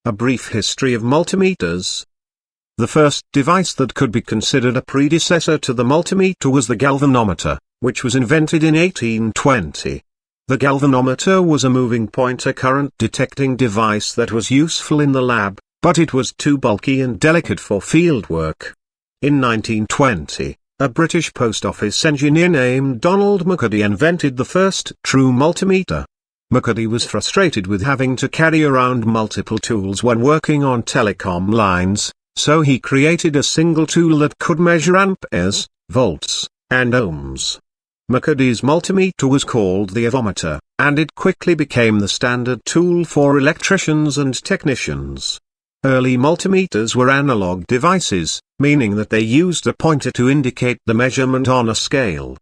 A brief history of multimeters. The first device that could be considered a predecessor to the multimeter was the galvanometer, which was invented in 1820. The galvanometer was a moving pointer current detecting device that was useful in the lab, but it was too bulky and delicate for fieldwork. In 1920, a British post office engineer named Donald McCuddy invented the first true multimeter. McCuddy was frustrated with having to carry around multiple tools when working on telecom lines, so he created a single tool that could measure amperes, volts, and ohms. McCuddy's multimeter was called the avometer, and it quickly became the standard tool for electricians and technicians. Early multimeters were analog devices, meaning that they used a pointer to indicate the measurement on a scale.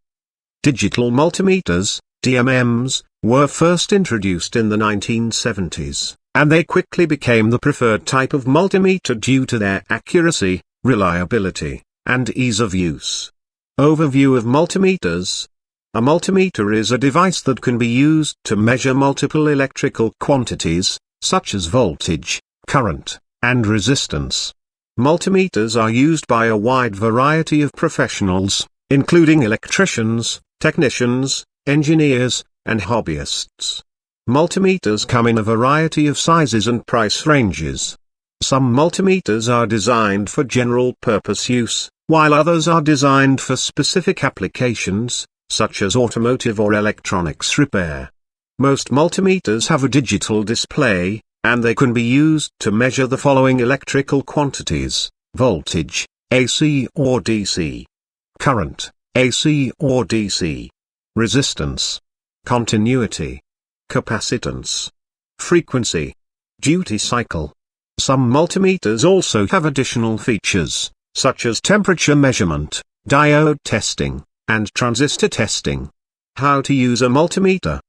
Digital multimeters, DMMs, were first introduced in the 1970s, and they quickly became the preferred type of multimeter due to their accuracy, reliability, and ease of use. Overview of multimeters. A multimeter is a device that can be used to measure multiple electrical quantities, such as voltage, current, and resistance. Multimeters are used by a wide variety of professionals, including electricians, technicians, engineers, and hobbyists. Multimeters come in a variety of sizes and price ranges. Some multimeters are designed for general-purpose use, while others are designed for specific applications, such as automotive or electronics repair. Most multimeters have a digital display, and they can be used to measure the following electrical quantities: voltage, AC or DC; current, AC or DC; resistance; continuity; capacitance; frequency; duty cycle. Some multimeters also have additional features, such as temperature measurement, diode testing, and transistor testing. How to use a multimeter.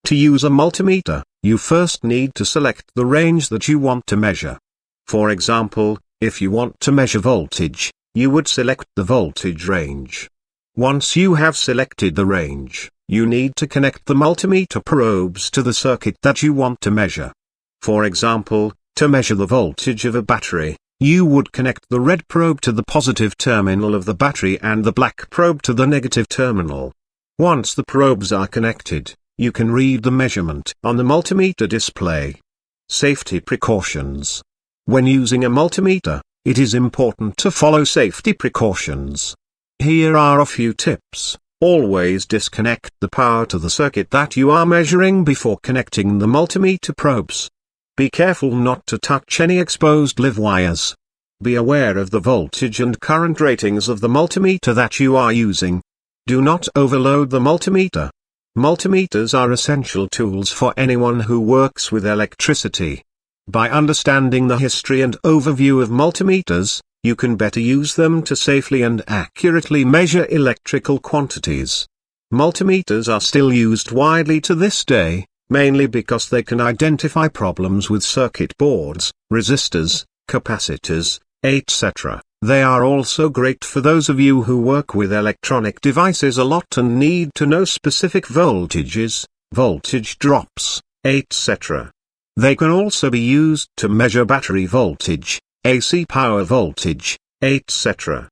To use a multimeter, you first need to select the range that you want to measure. For example, if you want to measure voltage, you would select the voltage range. Once you have selected the range, you need to connect the multimeter probes to the circuit that you want to measure. For example, to measure the voltage of a battery, you would connect the red probe to the positive terminal of the battery and the black probe to the negative terminal. Once the probes are connected, you can read the measurement on the multimeter display. Safety precautions. When using a multimeter, it is important to follow safety precautions. Here are a few tips. Always disconnect the power to the circuit that you are measuring before connecting the multimeter probes. Be careful not to touch any exposed live wires. Be aware of the voltage and current ratings of the multimeter that you are using. Do not overload the multimeter. Multimeters are essential tools for anyone who works with electricity. By understanding the history and overview of multimeters, you can better use them to safely and accurately measure electrical quantities. Multimeters are still used widely to this day, mainly because they can identify problems with circuit boards, resistors, capacitors, etc. They are also great for those of you who work with electronic devices a lot and need to know specific voltages, voltage drops, etc. They can also be used to measure battery voltage, AC power voltage, etc.